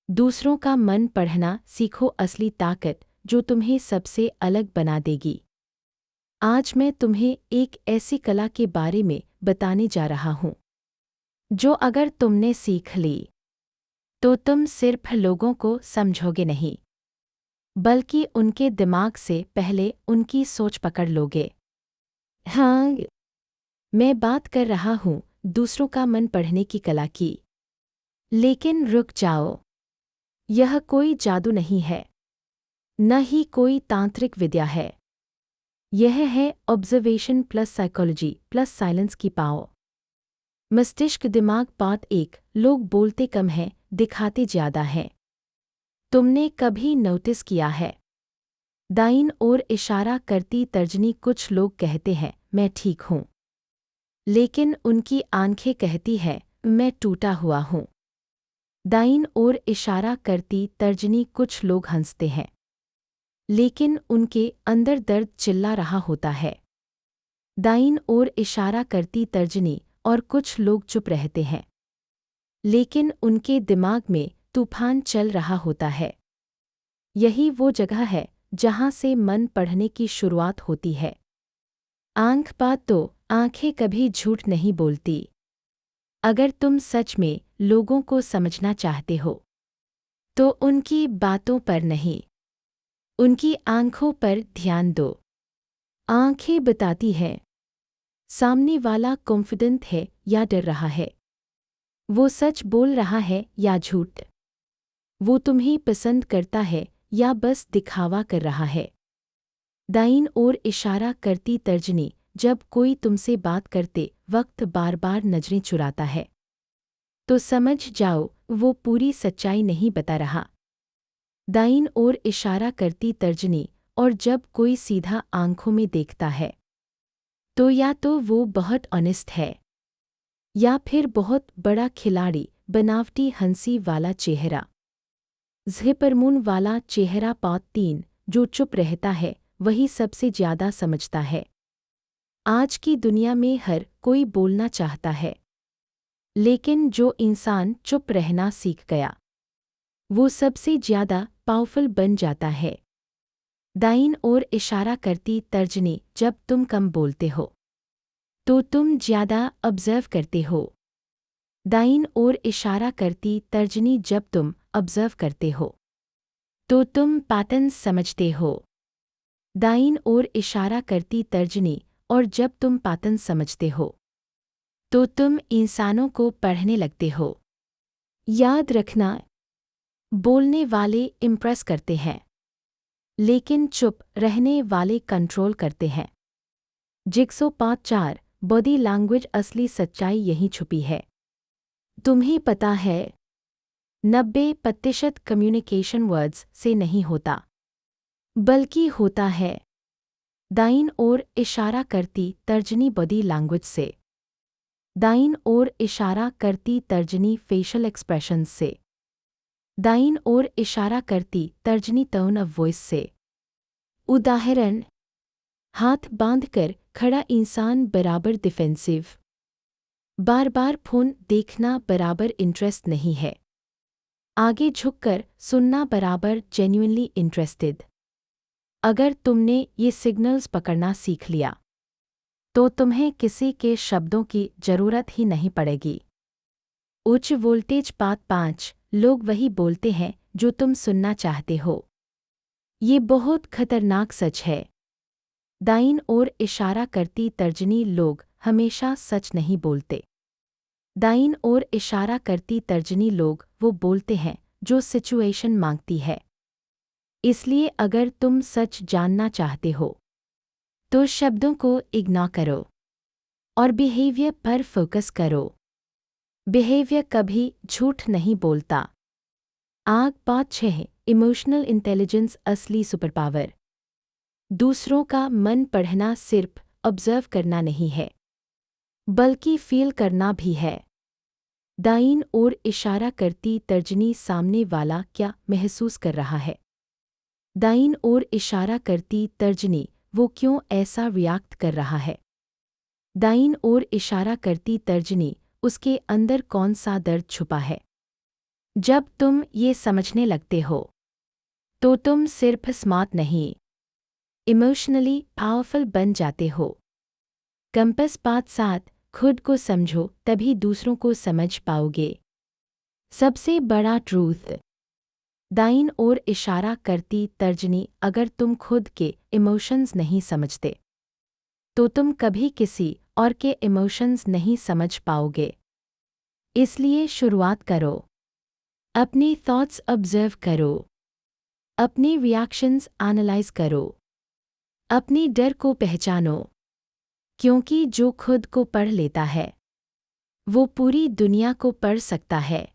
दूसरों का मन पढ़ना सीखो, असली ताकत जो तुम्हें सबसे अलग बना देगी। आज मैं तुम्हें एक ऐसी कला के बारे में बताने जा रहा हूँ जो अगर तुमने सीख ली तो तुम सिर्फ लोगों को समझोगे नहीं, बल्कि उनके दिमाग से पहले उनकी सोच पकड़ लोगे। हाँ, मैं बात कर रहा हूँ दूसरों का मन पढ़ने की कला की। लेकिन रुक जाओ, यह कोई जादू नहीं है, न ही कोई तांत्रिक विद्या है। यह है observation plus psychology plus silence की पावर। मस्तिष्क दिमाग। बात 1, लोग बोलते कम हैं, दिखाते ज़्यादा हैं। तुमने कभी नोटिस किया है? दाईं ओर इशारा करती तर्जनी कुछ लोग कहते हैं मैं ठीक हूँ, लेकिन उनकी आंखें कहती है मैं टूटा हुआ हूँ। दाईं ओर इशारा करती तर्जनी कुछ लोग हंसते हैं, लेकिन उनके अंदर दर्द चिल्ला रहा होता है। दाईं ओर इशारा करती तर्जनी और कुछ लोग चुप रहते हैं, लेकिन उनके दिमाग में तूफान चल रहा होता है। यही वो जगह है जहाँ से मन पढ़ने की शुरुआत होती है। आंख बात तो आंखें कभी झूठ नहीं बोलती। अगर तुम सच में लोगों को समझना चाहते हो तो उनकी बातों पर नहीं, उनकी आंखों पर ध्यान दो। आंखें बताती हैं सामने वाला कॉन्फिडेंट है या डर रहा है, वो सच बोल रहा है या झूठ, वो तुम्हें पसंद करता है या बस दिखावा कर रहा है। दाईं ओर इशारा करती तर्जनी जब कोई तुमसे बात करते वक्त बार बार नजरें चुराता है तो समझ जाओ वो पूरी सच्चाई नहीं बता रहा। दाईं ओर इशारा करती तर्जनी और जब कोई सीधा आंखों में देखता है तो या तो वो बहुत ऑनेस्ट है या फिर बहुत बड़ा खिलाड़ी। बनावटी हंसी वाला चेहरा, ज़िपरमून वाला चेहरा। पात 3, जो चुप रहता है वही सबसे ज्यादा समझता है। आज की दुनिया में हर कोई बोलना चाहता है, लेकिन जो इंसान चुप रहना सीख गया वो सबसे ज्यादा पावरफुल बन जाता है। दाईं ओर इशारा करती तर्जनी जब तुम कम बोलते हो तो तुम ज्यादा ऑब्जर्व करते हो। दाईं ओर इशारा करती तर्जनी जब तुम ऑब्जर्व करते हो तो तुम पैटर्न समझते हो। दाईं ओर इशारा करती तर्जनी और जब तुम पैटर्न समझते हो तो तुम इंसानों को पढ़ने लगते हो। याद रखना, बोलने वाले इम्प्रेस करते हैं, लेकिन चुप रहने वाले कंट्रोल करते हैं। जिक्सो पात 4, बॉडी लैंग्वेज। असली सच्चाई यहीं छुपी है। तुम्हें पता है 90% कम्युनिकेशन वर्ड्स से नहीं होता, बल्कि होता है दाईं ओर इशारा करती तर्जनी बॉडी लैंग्वेज से। दाईं ओर इशारा करती तर्जनी फेशियल एक्सप्रेशंस से। दाईं ओर इशारा करती तर्जनी टोन ऑफ वॉइस से। उदाहरण, हाथ बांधकर खड़ा इंसान बराबर डिफेंसिव, बार बार फोन देखना बराबर इंटरेस्ट नहीं है, आगे झुककर सुनना बराबर जेन्युइनली इंटरेस्टेड। अगर तुमने ये सिग्नल्स पकड़ना सीख लिया तो तुम्हें किसी के शब्दों की जरूरत ही नहीं पड़ेगी। उच्च वोल्टेज। बात 5, लोग वही बोलते हैं जो तुम सुनना चाहते हो। ये बहुत खतरनाक सच है। दाईं ओर इशारा करती तर्जनी लोग हमेशा सच नहीं बोलते। दाईं ओर इशारा करती तर्जनी लोग वो बोलते हैं जो सिचुएशन मांगती है। इसलिए अगर तुम सच जानना चाहते हो तो शब्दों को इग्नोर करो और बिहेवियर पर फोकस करो। बिहेवियर कभी झूठ नहीं बोलता। आग। बात 6, इमोशनल इंटेलिजेंस। असली सुपर पावर दूसरों का मन पढ़ना सिर्फ ऑब्जर्व करना नहीं है, बल्कि फील करना भी है। दाईं ओर इशारा करती तर्जनी सामने वाला क्या महसूस कर रहा है। दाईं ओर इशारा करती तर्जनी वो क्यों ऐसा रिएक्ट कर रहा है। दाईं ओर इशारा करती तर्जनी उसके अंदर कौन सा दर्द छुपा है। जब तुम ये समझने लगते हो तो तुम सिर्फ स्मार्ट नहीं, इमोशनली पावरफुल बन जाते हो। कंपास पाथ साथ खुद को समझो, तभी दूसरों को समझ पाओगे। सबसे बड़ा ट्रूथ, दाईं ओर इशारा करती तर्जनी, अगर तुम खुद के इमोशंस नहीं समझते तो तुम कभी किसी और के इमोशंस नहीं समझ पाओगे। इसलिए शुरुआत करो, अपनी थॉट्स ऑब्जर्व करो, अपने रिएक्शंस एनालाइज करो, अपने डर को पहचानो, क्योंकि जो खुद को पढ़ लेता है वो पूरी दुनिया को पढ़ सकता है।